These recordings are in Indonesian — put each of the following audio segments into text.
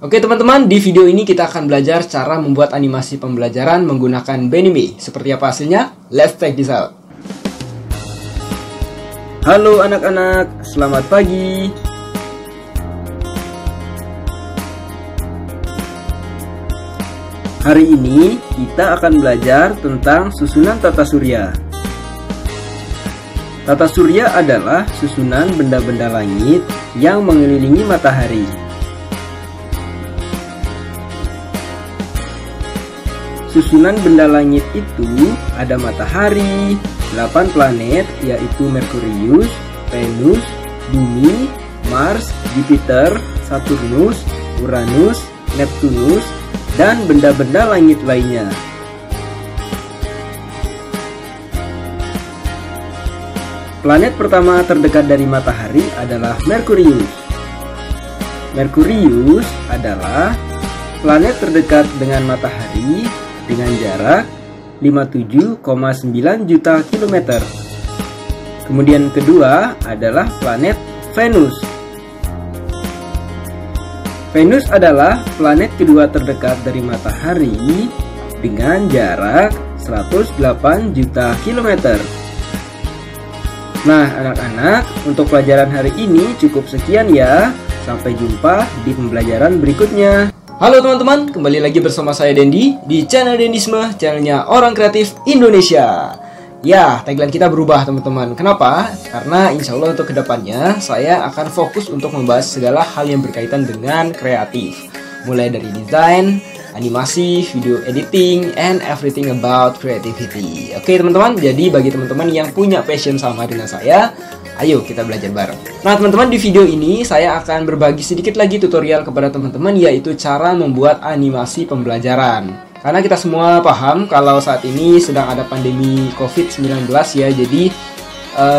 Oke teman-teman, di video ini kita akan belajar cara membuat animasi pembelajaran menggunakan Benime. Seperti apa hasilnya? Let's check this out. Halo anak-anak, selamat pagi. Hari ini kita akan belajar tentang susunan tata surya. Tata surya adalah susunan benda-benda langit yang mengelilingi matahari. Susunan benda langit itu ada matahari, 8 planet yaitu Merkurius, Venus, Bumi, Mars, Jupiter, Saturnus, Uranus, Neptunus, dan benda-benda langit lainnya. Planet pertama terdekat dari matahari adalah Merkurius. Merkurius adalah planet terdekat dengan matahari dengan jarak 57,9 juta kilometer. Kemudian kedua adalah planet Venus. Venus adalah planet kedua terdekat dari matahari dengan jarak 108 juta kilometer. Nah anak-anak, untuk pelajaran hari ini cukup sekian ya. Sampai jumpa di pembelajaran berikutnya. Halo teman-teman, kembali lagi bersama saya Dendi di channel Dendisme, channelnya orang kreatif Indonesia. Ya, tagline kita berubah teman-teman. Kenapa? Karena insya Allah untuk kedepannya saya akan fokus untuk membahas segala hal yang berkaitan dengan kreatif. Mulai dari desain, animasi, video editing, and everything about creativity. Oke teman-teman, jadi bagi teman-teman yang punya passion sama dengan saya, ayo kita belajar bareng. Nah teman-teman, di video ini saya akan berbagi sedikit lagi tutorial kepada teman-teman, yaitu cara membuat animasi pembelajaran. Karena kita semua paham kalau saat ini sedang ada pandemi COVID-19 ya, jadi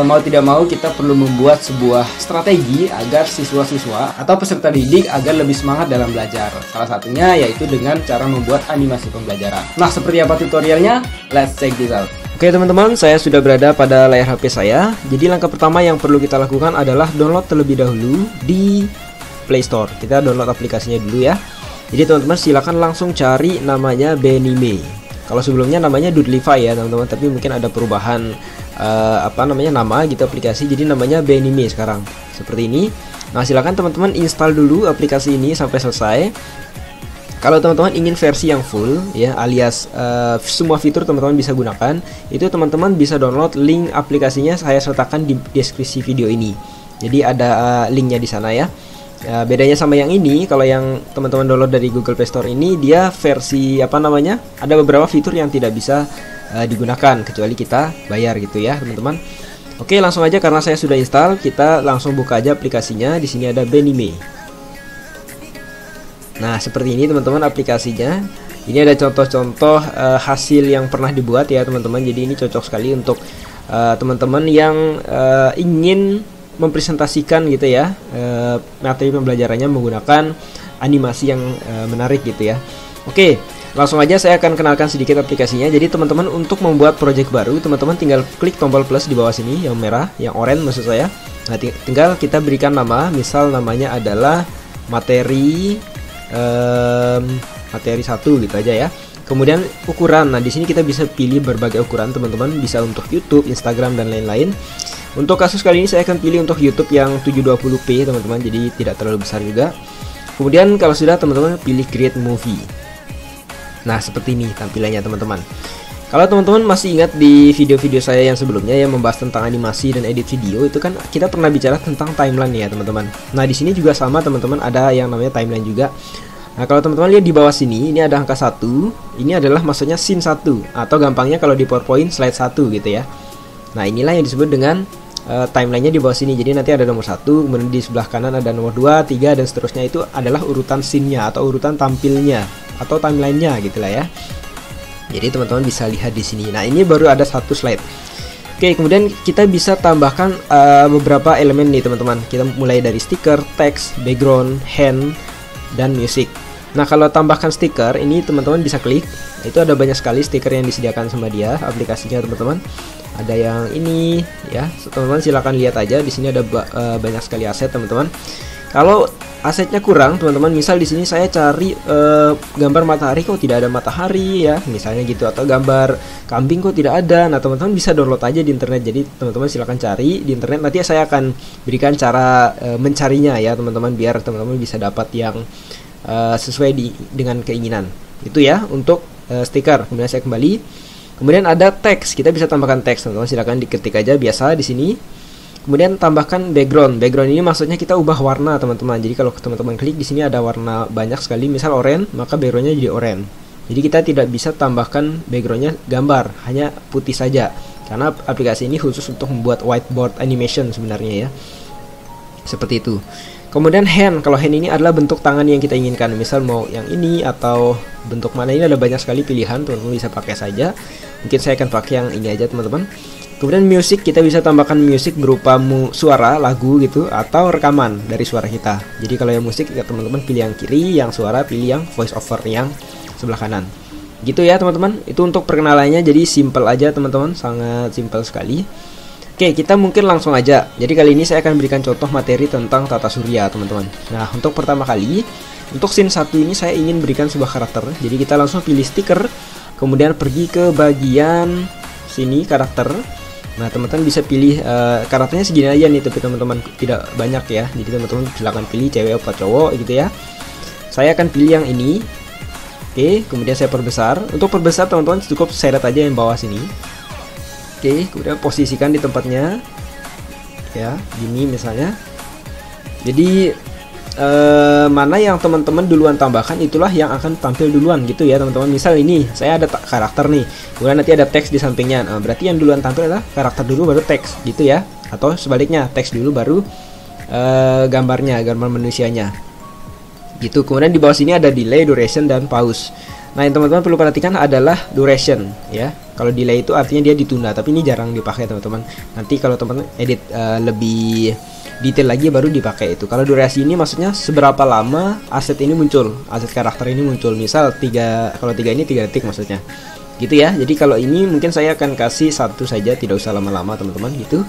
mau tidak mau kita perlu membuat sebuah strategi agar siswa-siswa atau peserta didik agar lebih semangat dalam belajar. Salah satunya yaitu dengan cara membuat animasi pembelajaran. Nah, seperti apa tutorialnya? Let's check this out. Oke teman-teman, saya sudah berada pada layar HP saya. Jadi langkah pertama yang perlu kita lakukan adalah download terlebih dahulu di Play Store. Kita download aplikasinya dulu ya. Jadi teman-teman silakan langsung cari namanya Benime. Kalau sebelumnya namanya Doodlify ya teman-teman, tapi mungkin ada perubahan nama gitu aplikasi, jadi namanya Benime sekarang seperti ini. Nah silakan teman-teman install dulu aplikasi ini sampai selesai. Kalau teman-teman ingin versi yang full ya, alias semua fitur teman-teman bisa gunakan, itu teman-teman bisa download link aplikasinya saya sertakan di deskripsi video ini. Jadi ada linknya di sana ya. Bedanya sama yang ini, kalau yang teman-teman download dari Google Play Store ini, dia versi ada beberapa fitur yang tidak bisa digunakan kecuali kita bayar gitu ya teman-teman. Oke, langsung aja karena saya sudah install, kita langsung buka aja aplikasinya. Di sini ada Benime. Nah seperti ini teman-teman aplikasinya. Ini ada contoh-contoh hasil yang pernah dibuat ya teman-teman. Jadi ini cocok sekali untuk teman-teman yang ingin mempresentasikan gitu ya materi pembelajarannya menggunakan animasi yang menarik gitu ya. Oke, langsung aja saya akan kenalkan sedikit aplikasinya. Jadi teman-teman untuk membuat project baru, teman-teman tinggal klik tombol plus di bawah sini yang merah, yang oranye maksud saya. Nah tinggal kita berikan nama, misal namanya adalah materi 1 gitu aja ya. Kemudian ukuran, nah di sini kita bisa pilih berbagai ukuran teman-teman, bisa untuk YouTube, Instagram dan lain-lain. Untuk kasus kali ini saya akan pilih untuk YouTube yang 720p teman-teman, jadi tidak terlalu besar juga. Kemudian kalau sudah teman-teman pilih create movie. Nah seperti ini tampilannya teman-teman. Kalau teman-teman masih ingat di video-video saya yang sebelumnya yang membahas tentang animasi dan edit video, itu kan kita pernah bicara tentang timeline ya teman-teman. Nah di sini juga sama teman-teman, ada yang namanya timeline juga. Nah kalau teman-teman lihat di bawah sini, ini ada angka 1. Ini adalah maksudnya scene 1, atau gampangnya kalau di PowerPoint slide 1 gitu ya. Nah inilah yang disebut dengan timelinenya di bawah sini. Jadi nanti ada nomor 1, kemudian di sebelah kanan ada nomor 2, 3 dan seterusnya. Itu adalah urutan scene-nya atau urutan tampilnya atau timelinenya gitulah ya. Jadi teman-teman bisa lihat di sini. Nah ini baru ada 1 slide. Oke, kemudian kita bisa tambahkan beberapa elemen nih teman-teman. Kita mulai dari stiker, teks, background, hand, dan musik. Nah kalau tambahkan stiker ini teman-teman bisa klik. Itu ada banyak sekali stiker yang disediakan sama dia aplikasinya teman-teman. Ada yang ini ya, teman-teman silahkan lihat aja. Di sini ada banyak sekali aset teman-teman. Kalau asetnya kurang teman-teman, misal di sini saya cari gambar matahari kok tidak ada matahari ya, misalnya gitu, atau gambar kambing kok tidak ada. Nah teman-teman bisa download aja di internet. Jadi teman-teman silahkan cari di internet, nanti saya akan berikan cara mencarinya ya teman-teman, biar teman-teman bisa dapat yang sesuai dengan keinginan. Itu ya untuk stiker. Kemudian saya kembali, kemudian ada teks, kita bisa tambahkan teks teman-teman, silahkan diketik aja biasa di sini. Kemudian tambahkan background. Background ini maksudnya kita ubah warna teman-teman. Jadi kalau teman-teman klik di sini ada warna banyak sekali, misal oranye, maka backgroundnya jadi oranye. Jadi kita tidak bisa tambahkan backgroundnya gambar, hanya putih saja, karena aplikasi ini khusus untuk membuat whiteboard animation sebenarnya ya. Seperti itu. Kemudian hand, kalau hand ini adalah bentuk tangan yang kita inginkan, misal mau yang ini atau bentuk mana, ini ada banyak sekali pilihan, teman-teman bisa pakai saja. Mungkin saya akan pakai yang ini aja teman-teman. Kemudian music, kita bisa tambahkan music berupa suara lagu gitu, atau rekaman dari suara kita. Jadi kalau yang musik ya teman-teman pilih yang kiri, yang suara pilih yang voice over yang sebelah kanan. Gitu ya teman-teman. Itu untuk perkenalannya, jadi simple aja teman-teman, sangat simple sekali. Oke, kita mungkin langsung aja. Jadi kali ini saya akan berikan contoh materi tentang tata surya teman-teman. Nah untuk pertama kali, untuk scene 1 ini saya ingin berikan sebuah karakter. Jadi kita langsung pilih stiker, kemudian pergi ke bagian sini karakter. Nah teman-teman bisa pilih karakternya segini aja nih, tapi teman-teman tidak banyak ya. Jadi teman-teman silahkan pilih cewek apa cowok gitu ya. Saya akan pilih yang ini. Oke, kemudian saya perbesar. Untuk perbesar teman-teman cukup seret aja yang bawah sini. Oke, kemudian posisikan di tempatnya ya, gini misalnya. Jadi mana yang teman-teman duluan tambahkan itulah yang akan tampil duluan gitu ya teman-teman. Misal ini saya ada karakter nih, kemudian nanti ada teks di sampingnya. Nah, berarti yang duluan tampil adalah karakter dulu baru teks gitu ya, atau sebaliknya teks dulu baru gambar manusianya gitu. Kemudian di bawah sini ada delay, duration, dan pause. Nah yang teman-teman perlu perhatikan adalah duration ya. Kalau delay itu artinya dia ditunda, tapi ini jarang dipakai teman-teman. Nanti kalau teman-teman edit lebih detail lagi baru dipakai itu. Kalau durasi ini maksudnya seberapa lama aset ini muncul, aset karakter ini muncul. Misal 3, kalau 3 ini 3 detik maksudnya. Gitu ya. Jadi kalau ini mungkin saya akan kasih 1 saja, tidak usah lama-lama teman-teman gitu.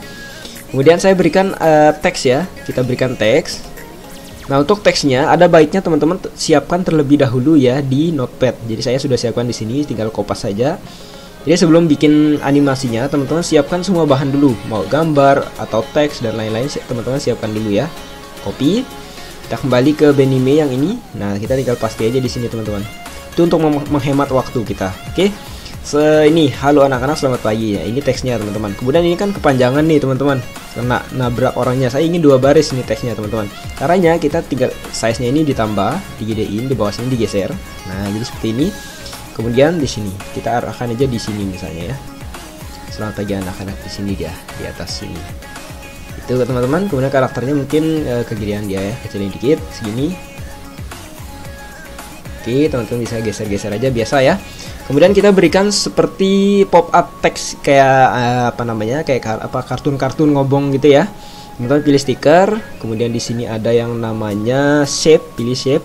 Kemudian saya berikan teks ya. Kita berikan teks. Nah untuk teksnya ada baiknya teman-teman siapkan terlebih dahulu ya di Notepad. Jadi saya sudah siapkan di sini, tinggal kopas saja. Jadi sebelum bikin animasinya teman-teman siapkan semua bahan dulu, mau gambar atau teks dan lain-lain teman-teman siapkan dulu ya. Copy. Kita kembali ke Benime yang ini. Nah kita tinggal paste aja di sini teman-teman. Itu untuk menghemat waktu kita. Oke. Ini halo anak-anak selamat pagi ya. Ini teksnya teman-teman. Kemudian ini kan kepanjangan nih teman-teman, kena nabrak orangnya. Saya ingin 2 baris ini teksnya teman-teman. Caranya kita tinggal size-nya ini ditambah, digedein, di bawah sini digeser. Nah jadi seperti ini. Kemudian di sini kita arahkan aja di sini misalnya ya. Selamat pagi anak-anak, di sini dia di atas sini. Itu teman-teman. Kemudian karakternya mungkin kegirian dia ya, kecilin dikit segini. Oke teman-teman bisa geser-geser aja biasa ya. Kemudian kita berikan seperti pop up text kayak kayak kartun-kartun ngobong gitu ya. Teman-teman pilih stiker, kemudian di sini ada yang namanya shape, pilih shape.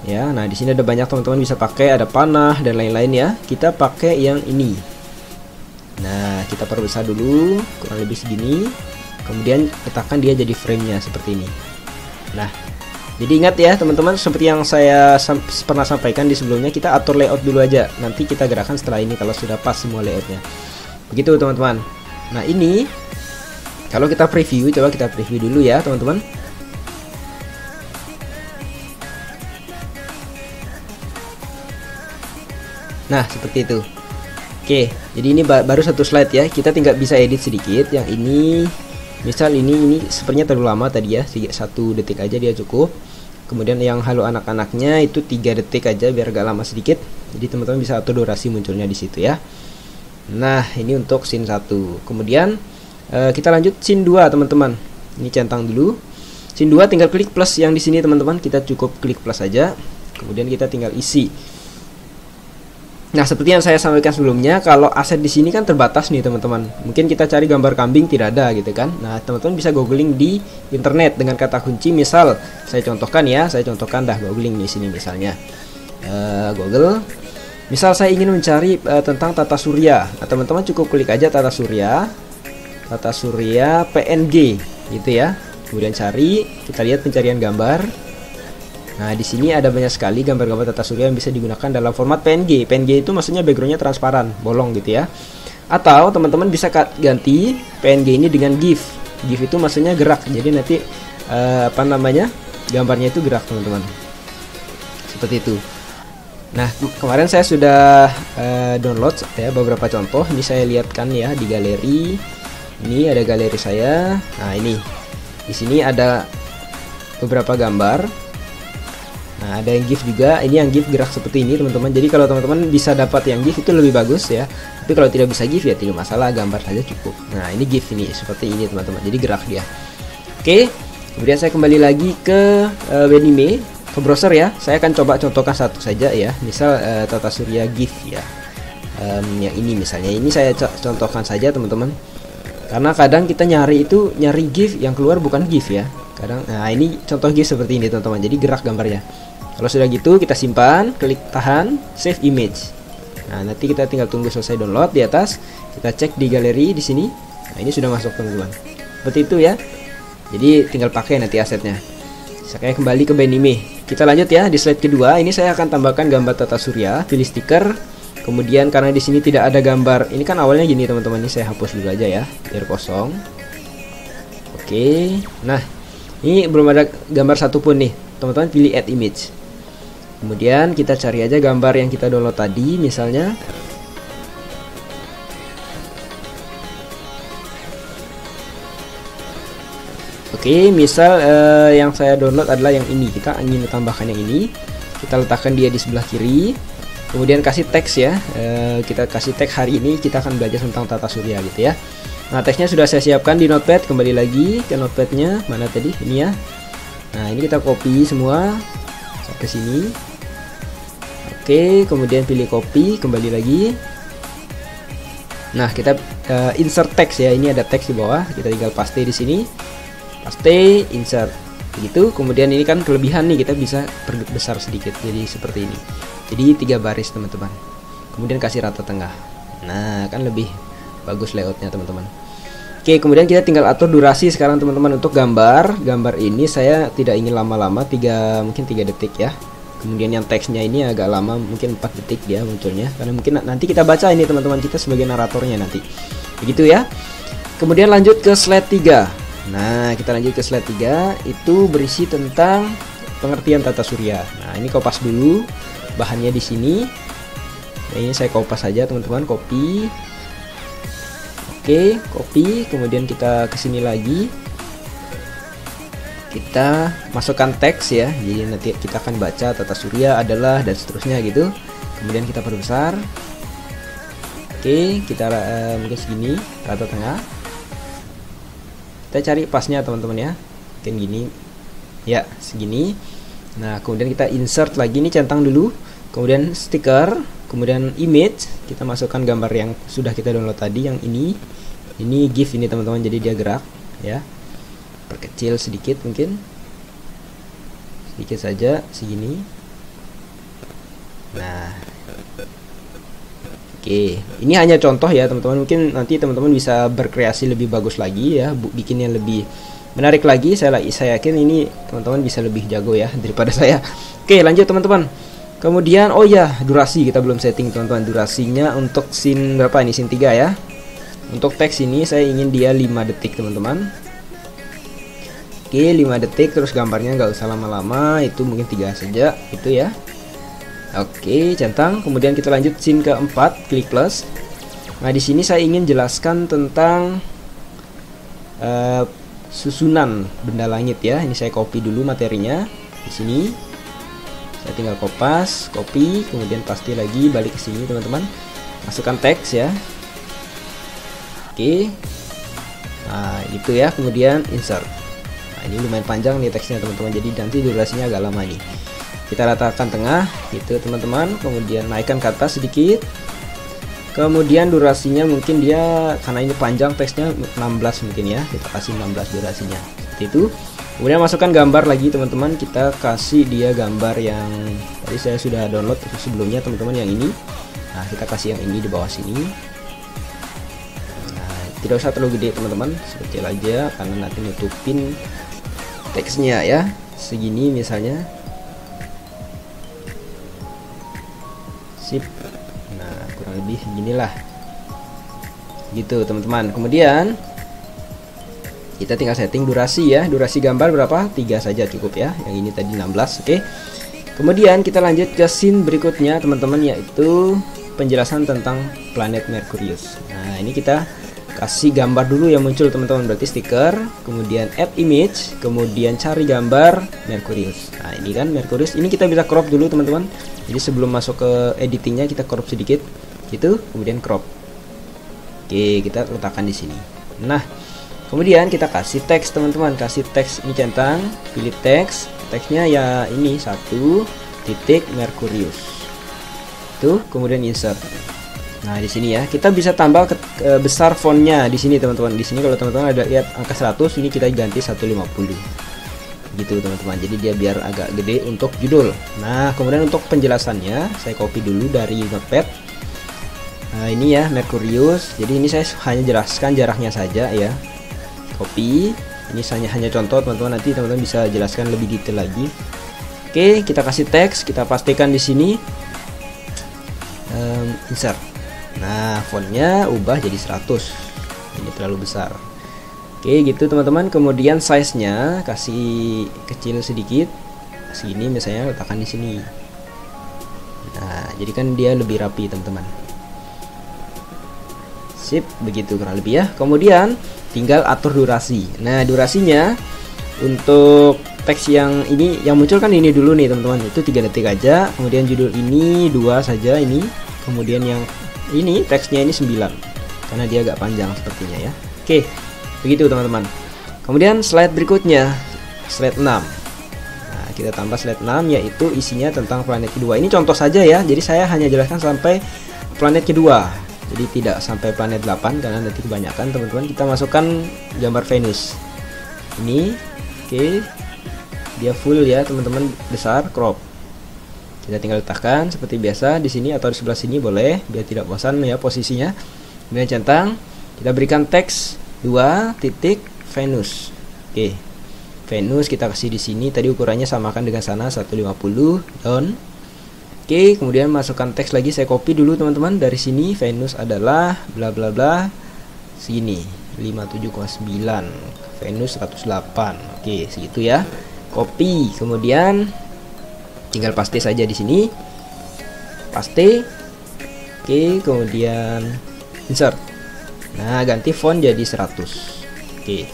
Ya, nah di sini ada banyak teman-teman bisa pakai, ada panah dan lain-lain ya. Kita pakai yang ini. Nah, kita perbesar dulu kurang lebih segini. Kemudian letakkan dia jadi frame-nya seperti ini. Nah, jadi ingat ya teman-teman, seperti yang saya pernah sampaikan di sebelumnya, kita atur layout dulu aja. Nanti kita gerakkan setelah ini kalau sudah pas semua layoutnya. Begitu teman-teman. Nah ini kalau kita preview, coba kita preview dulu ya teman-teman. Nah seperti itu. Oke, jadi ini baru 1 slide ya. Kita tinggal bisa edit sedikit. Yang ini misal ini sepertinya terlalu lama tadi ya, 1 detik aja dia cukup. Kemudian yang halo anak-anaknya itu 3 detik aja biar agak lama sedikit. Jadi teman-teman bisa atur durasi munculnya di situ ya. Nah ini untuk scene 1. Kemudian kita lanjut scene 2 teman-teman. Ini centang dulu. Scene 2 tinggal klik plus yang di sini teman-teman. Kita cukup klik plus saja. Kemudian kita tinggal isi. Nah seperti yang saya sampaikan sebelumnya, kalau aset di sini kan terbatas nih teman-teman. Mungkin kita cari gambar kambing tidak ada gitu kan. Nah teman-teman bisa googling di internet dengan kata kunci. Misal saya contohkan dah googling di sini misalnya Google. Misal saya ingin mencari tentang tata surya. Nah teman-teman cukup klik aja tata surya PNG gitu ya. kemudian cari, kita lihat pencarian gambar. Nah, di sini ada banyak sekali gambar-gambar tata surya yang bisa digunakan dalam format PNG. PNG itu maksudnya backgroundnya transparan, bolong gitu ya. Atau teman-teman bisa ganti PNG ini dengan GIF. GIF itu maksudnya gerak. Jadi nanti gambarnya itu gerak, teman-teman. Seperti itu. Nah, kemarin saya sudah download ya beberapa contoh. Ini saya lihatkan ya di galeri. Ini ada galeri saya. Nah, ini. Di sini ada beberapa gambar. Nah, ada yang GIF juga. Ini yang GIF gerak seperti ini, teman-teman. Jadi kalau teman-teman bisa dapat yang GIF itu lebih bagus ya. Tapi kalau tidak bisa GIF ya tidak masalah, gambar saja cukup. Nah, ini GIF ini seperti ini, teman-teman. Jadi gerak dia. Oke. Kemudian saya kembali lagi ke Benime, ke browser ya. Saya akan coba contohkan satu saja ya. Misal tata surya GIF ya. Yang ini misalnya. Ini saya contohkan saja, teman-teman. Karena kadang kita nyari GIF, yang keluar bukan GIF ya. Kadang, nah ini contoh GIF seperti ini, teman-teman. Jadi gerak gambarnya. Kalau sudah gitu kita simpan, klik tahan, save image. Nah, nanti kita tinggal tunggu selesai download di atas. Kita cek di galeri di sini. Nah, ini sudah masuk, teman-teman. Seperti itu ya. Jadi tinggal pakai nanti asetnya. Saya kembali ke Benime. Kita lanjut ya di slide kedua. Ini saya akan tambahkan gambar tata surya, pilih stiker. Kemudian karena di sini tidak ada gambar, ini kan awalnya gini, teman-teman. Ini saya hapus dulu aja ya, biar kosong. Oke. Nah, ini belum ada gambar satupun nih, teman-teman. Pilih add image. Kemudian kita cari aja gambar yang kita download tadi, misalnya. Oke, misal yang saya download adalah yang ini. Kita ingin tambahkan yang ini. Kita letakkan dia di sebelah kiri. Kemudian kasih teks ya. Kita kasih teks hari ini kita akan belajar tentang tata surya gitu ya. Nah, teksnya sudah saya siapkan di notepad. Kembali lagi ke notepadnya. Mana tadi? Ini ya. Nah, ini kita copy semua ke sini. Oke, kemudian pilih copy, kembali lagi. Nah, kita insert teks ya. Ini ada teks di bawah. Kita tinggal paste di sini. Paste, insert. Begitu. Kemudian ini kan kelebihan nih, kita bisa perbesar sedikit. Jadi seperti ini. Jadi 3 baris, teman-teman. Kemudian kasih rata tengah. Nah, kan lebih bagus layoutnya, teman-teman. Oke, kemudian kita tinggal atur durasi sekarang, teman-teman. Untuk gambar ini saya tidak ingin lama-lama, mungkin 3 detik ya. Kemudian yang teksnya ini agak lama, mungkin 4 detik dia munculnya, karena mungkin nanti kita baca ini, teman-teman, kita sebagai naratornya nanti. Begitu ya. Kemudian lanjut ke slide 3. Nah, kita lanjut ke slide 3, itu berisi tentang pengertian tata surya. Nah, ini kopas dulu bahannya di sini. Nah, ini saya kopas saja, teman-teman, copy. Oke, copy, kemudian kita kesini lagi. Kita masukkan teks ya, jadi nanti kita akan baca tata surya adalah dan seterusnya gitu. Kemudian kita perbesar. Oke, kita mungkin segini, rata tengah. Kita cari pasnya, teman-teman ya, mungkin gini ya, segini. Nah, kemudian kita insert lagi, ini centang dulu, kemudian stiker, kemudian image. Kita masukkan gambar yang sudah kita download tadi, yang ini GIF ini, teman-teman, jadi dia gerak ya. Perkecil sedikit, mungkin sedikit saja, segini. Nah, oke, ini hanya contoh ya, teman-teman. Mungkin nanti teman-teman bisa berkreasi lebih bagus lagi ya, bikinnya lebih menarik lagi. Saya yakin ini teman-teman bisa lebih jago ya daripada saya. Oke, lanjut, teman-teman. Kemudian oh ya, durasi kita belum setting, teman-teman. Durasinya untuk scene berapa ini? Scene 3 ya. Untuk teks ini saya ingin dia 5 detik, teman-teman. Oke, 5 detik, terus gambarnya nggak usah lama-lama, itu mungkin 3 saja itu ya. Oke, centang. Kemudian kita lanjut scene keempat, klik plus. Nah, di sini saya ingin jelaskan tentang susunan benda langit ya. Ini saya copy dulu materinya di sini. Saya tinggal copy, kemudian paste lagi, balik ke sini, teman-teman. Masukkan teks ya. Oke. Nah, itu ya, kemudian insert. Ini lumayan panjang nih teksnya, teman-teman, jadi nanti durasinya agak lama nih. Kita ratakan tengah gitu, teman-teman, kemudian naikkan ke atas sedikit. Kemudian durasinya mungkin dia, karena ini panjang teksnya, 16 mungkin ya, kita kasih 16 durasinya seperti itu. Kemudian masukkan gambar lagi, teman-teman. Kita kasih dia gambar yang tadi saya sudah download sebelumnya, teman-teman, yang ini. Nah, kita kasih yang ini di bawah sini. Nah, tidak usah terlalu gede, teman-teman, sekecil aja karena nanti nutupin teksnya ya, segini misalnya. Sip. Nah, kurang lebih beginilah. Gitu teman-teman. Kemudian kita tinggal setting durasi ya. Durasi gambar berapa? 3 saja cukup ya. Yang ini tadi 16. Oke. Kemudian kita lanjut ke scene berikutnya teman-teman, yaitu penjelasan tentang planet Merkurius. Nah, ini kita kasih gambar dulu yang muncul teman-teman, berarti stiker, kemudian add image, kemudian cari gambar Merkurius. Nah, ini kan Merkurius. Ini kita bisa crop dulu teman-teman. Jadi sebelum masuk ke editingnya kita crop sedikit gitu, kemudian crop. Oke, kita letakkan di sini. Nah, kemudian kita kasih teks teman-teman, kasih teks, ini centang, pilih teks. Teksnya ya ini 1 titik Merkurius. Tuh, kemudian insert. Nah, di sini ya, kita bisa tambah besar fontnya di sini teman-teman. Di sini kalau teman-teman ada lihat angka 100, ini kita ganti 150. Gitu teman-teman. Jadi dia biar agak gede untuk judul. Nah, kemudian untuk penjelasannya saya copy dulu dari notepad. Nah, ini ya Merkurius. Jadi ini saya hanya jelaskan jaraknya saja ya. Copy. Ini hanya contoh teman-teman, nanti teman-teman bisa jelaskan lebih detail lagi. Oke, kita kasih teks, kita pastikan di sini insert. Nah, fontnya ubah jadi 100. Ini terlalu besar. Oke, gitu teman-teman. Kemudian size-nya kasih kecil sedikit. Sini misalnya letakkan di sini. Nah, jadi kan dia lebih rapi teman-teman. Sip, begitu kurang lebih ya. Kemudian tinggal atur durasi. Nah, durasinya untuk teks yang ini yang muncul kan ini dulu nih teman-teman, itu 3 detik aja. Kemudian judul ini 2 saja ini. Kemudian yang ini teksnya ini 9 karena dia agak panjang sepertinya ya. Oke, begitu teman-teman. Kemudian slide berikutnya, slide 6. Nah, kita tambah slide 6 yaitu isinya tentang planet kedua. Ini contoh saja ya. Jadi saya hanya jelaskan sampai planet kedua. Jadi tidak sampai planet 8 karena nanti kebanyakan teman-teman. Kita masukkan gambar Venus. Ini oke. Dia full ya teman-teman, besar, crop. Kita tinggal letakkan seperti biasa di sini atau di sebelah sini boleh biar tidak bosan ya posisinya. Kemudian centang, kita berikan teks 2 titik Venus. Oke. Venus kita kasih di sini, tadi ukurannya samakan dengan sana 150, down. Oke, kemudian masukkan teks lagi, saya copy dulu teman-teman dari sini. Venus adalah bla bla bla sini 57,9, Venus 108. Oke, segitu ya. Copy, kemudian tinggal paste saja di sini. Paste. Oke, kemudian insert. Nah, ganti font jadi 100. Oke.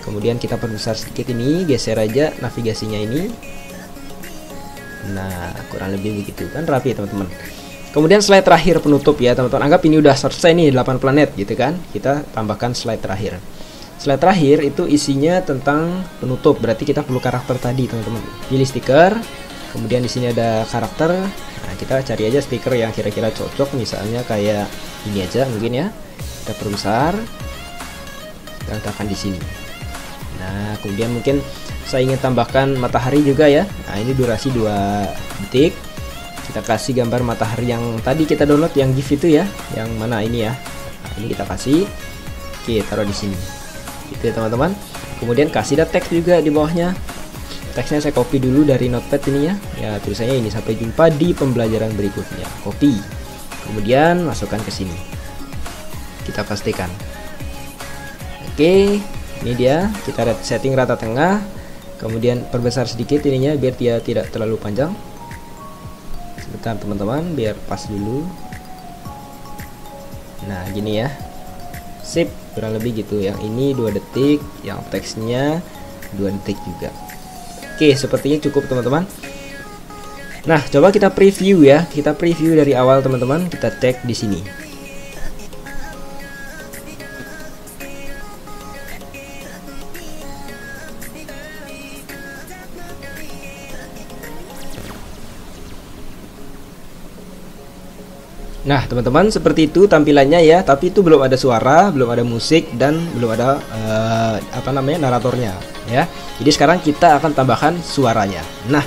Kemudian kita perbesar sedikit ini, geser aja navigasinya ini. Nah, kurang lebih begitu kan rapi teman-teman. Kemudian slide terakhir penutup ya teman-teman. Anggap ini udah selesai nih 8 planet gitu kan. Kita tambahkan slide terakhir. Slide terakhir itu isinya tentang penutup. Berarti kita perlu karakter tadi teman-teman. Pilih stiker. Kemudian di sini ada karakter. Nah, kita cari aja stiker yang kira-kira cocok. Misalnya kayak ini aja mungkin ya. Kita perbesar. Kita letakkan di sini. Nah, kemudian mungkin saya ingin tambahkan matahari juga ya. Nah, ini durasi 2 detik. Kita kasih gambar matahari yang tadi kita download yang GIF itu ya. Yang mana ini ya. Nah, ini kita kasih. Oke, taruh di sini. Gitu ya teman-teman. Kemudian kasih teks juga di bawahnya. Teksnya saya copy dulu dari notepad ini ya. Ya, tulisannya ini, sampai jumpa di pembelajaran berikutnya. Copy. Kemudian masukkan ke sini. Kita pastikan. Oke, ini dia. Kita setting rata tengah. Kemudian perbesar sedikit ininya biar dia tidak terlalu panjang. Sebentar teman-teman, biar pas dulu. Nah, gini ya. Sip, kurang lebih gitu. Yang ini 2 detik, yang teksnya 2 detik juga. Oke, sepertinya cukup teman-teman. Nah, coba kita preview ya. Kita preview dari awal teman-teman. Kita cek di sini. Nah teman-teman, seperti itu tampilannya ya, tapi itu belum ada suara, belum ada musik, dan belum ada naratornya ya. Jadi sekarang kita akan tambahkan suaranya. Nah,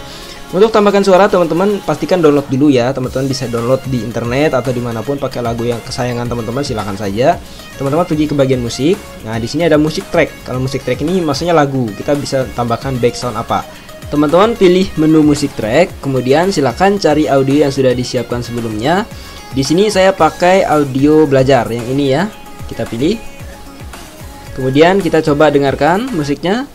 Untuk tambahkan suara, teman-teman pastikan download dulu ya. Teman-teman bisa download di internet atau dimanapun pakai lagu yang kesayangan teman-teman, silahkan saja. Teman-teman pergi ke bagian musik. Nah, di sini ada musik track. Kalau musik track ini maksudnya lagu. Kita bisa tambahkan background apa. Teman-teman pilih menu musik track, kemudian silahkan cari audio yang sudah disiapkan sebelumnya. Di sini saya pakai audio belajar yang ini ya. Kita pilih. Kemudian kita coba dengarkan musiknya.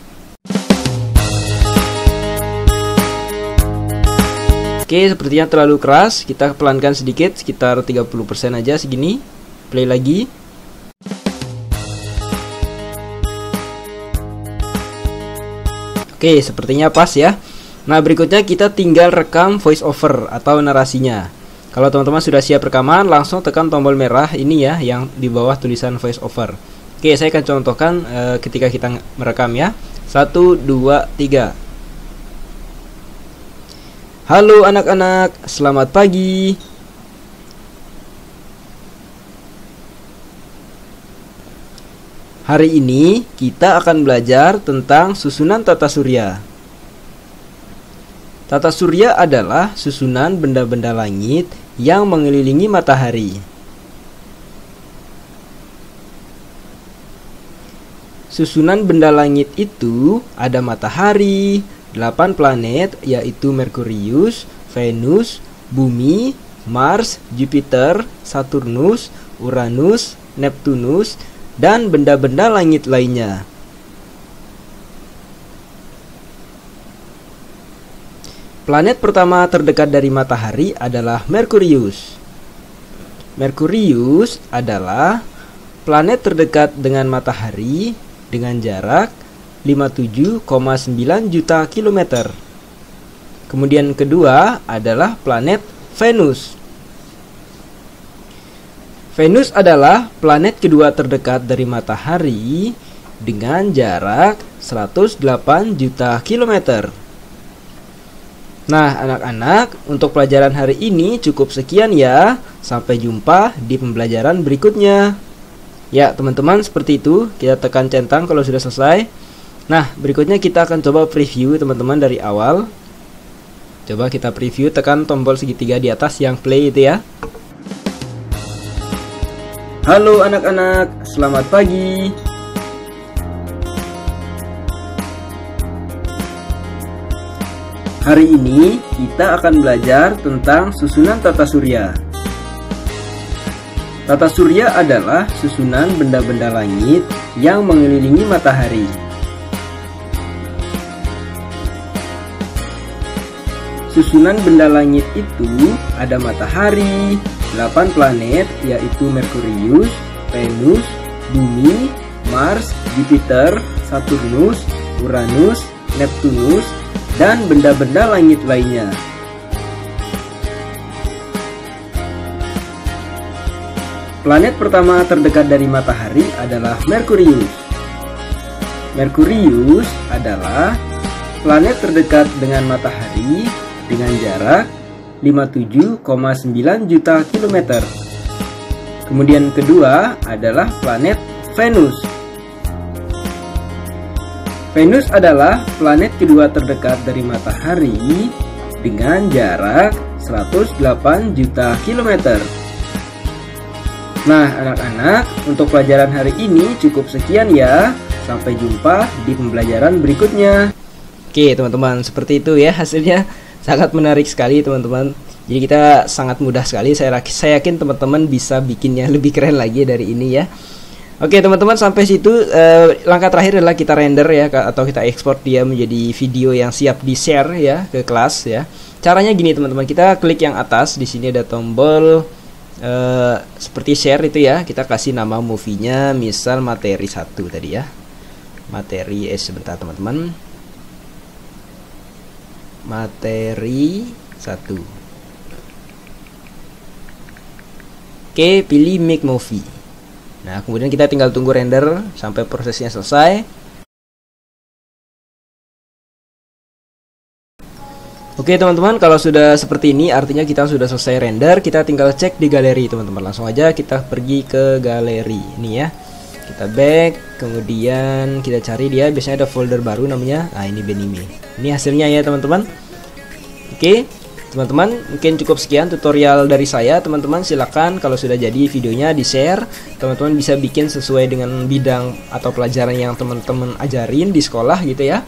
Oke, sepertinya terlalu keras. Kita pelankan sedikit, sekitar 30% aja segini. Play lagi. Oke, sepertinya pas ya. Nah, berikutnya kita tinggal rekam voice over atau narasinya. Kalau teman-teman sudah siap rekaman, langsung tekan tombol merah ini ya, yang di bawah tulisan voice over. Oke, saya akan contohkan ketika kita merekam ya. 1, 2, 3. Halo anak-anak, selamat pagi. Hari ini kita akan belajar tentang susunan tata surya. Tata surya adalah susunan benda-benda langit yang mengelilingi matahari. Susunan benda langit itu ada matahari, 8 planet yaitu Merkurius, Venus, Bumi, Mars, Jupiter, Saturnus, Uranus, Neptunus, dan benda-benda langit lainnya. Planet pertama terdekat dari matahari adalah Merkurius. Merkurius adalah planet terdekat dengan matahari dengan jarak 57,9 juta kilometer. Kemudian kedua adalah planet Venus. Venus adalah planet kedua terdekat dari matahari dengan jarak 108 juta kilometer. Nah, anak-anak, untuk pelajaran hari ini cukup sekian ya. Sampai jumpa di pembelajaran berikutnya. Ya, teman-teman, seperti itu. Kita tekan centang kalau sudah selesai. Nah, berikutnya kita akan coba preview teman-teman dari awal. Coba kita preview, tekan tombol segitiga di atas yang play itu ya. Halo anak-anak, selamat pagi. Hari ini kita akan belajar tentang susunan tata surya. Tata surya adalah susunan benda-benda langit yang mengelilingi matahari. Susunan benda langit itu ada matahari, 8 planet yaitu Merkurius, Venus, Bumi, Mars, Jupiter, Saturnus, Uranus, Neptunus, dan benda-benda langit lainnya. Planet pertama terdekat dari matahari adalah Merkurius. Merkurius adalah planet terdekat dengan matahari dengan jarak 57,9 juta kilometer. Kemudian kedua adalah planet Venus. Venus adalah planet kedua terdekat dari matahari dengan jarak 108 juta kilometer. Nah, anak-anak, untuk pelajaran hari ini cukup sekian ya. Sampai jumpa di pembelajaran berikutnya. Oke, teman-teman, seperti itu ya hasilnya. Sangat menarik sekali teman-teman. Jadi kita sangat mudah sekali. Saya yakin teman-teman bisa bikinnya lebih keren lagi dari ini ya. Oke teman-teman, sampai situ langkah terakhir adalah kita render ya, atau kita ekspor dia menjadi video yang siap di share ya ke kelas ya. Caranya gini teman-teman, kita klik yang atas. Di sini ada tombol seperti share itu ya. Kita kasih nama movie-nya, misal materi 1 tadi ya. Materi sebentar teman-teman. Materi 1. Oke, pilih make movie. Nah, kemudian kita tinggal tunggu render sampai prosesnya selesai. Oke teman-teman, kalau sudah seperti ini artinya kita sudah selesai render. Kita tinggal cek di galeri teman-teman. Langsung aja kita pergi ke galeri ini ya. Kita back, kemudian kita cari dia, biasanya ada folder baru namanya. Nah, ini Benime. Ini hasilnya ya teman-teman. Oke, teman-teman, mungkin cukup sekian tutorial dari saya. Teman-teman silakan kalau sudah jadi videonya di-share. Teman-teman bisa bikin sesuai dengan bidang atau pelajaran yang teman-teman ajarin di sekolah gitu ya.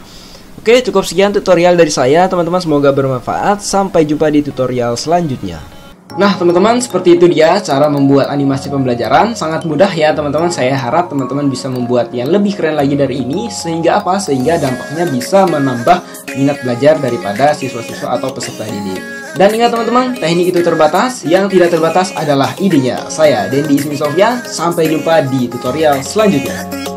Oke, cukup sekian tutorial dari saya, teman-teman. Semoga bermanfaat. Sampai jumpa di tutorial selanjutnya. Nah, teman-teman, seperti itu dia cara membuat animasi pembelajaran. Sangat mudah ya, teman-teman. Saya harap teman-teman bisa membuat yang lebih keren lagi dari ini. Sehingga apa? Sehingga dampaknya bisa menambah minat belajar daripada siswa-siswa atau peserta didik. Dan ingat teman-teman, teknik itu terbatas. Yang tidak terbatas adalah idenya. Saya, Dendi Ismi Sofyan. Sampai jumpa di tutorial selanjutnya.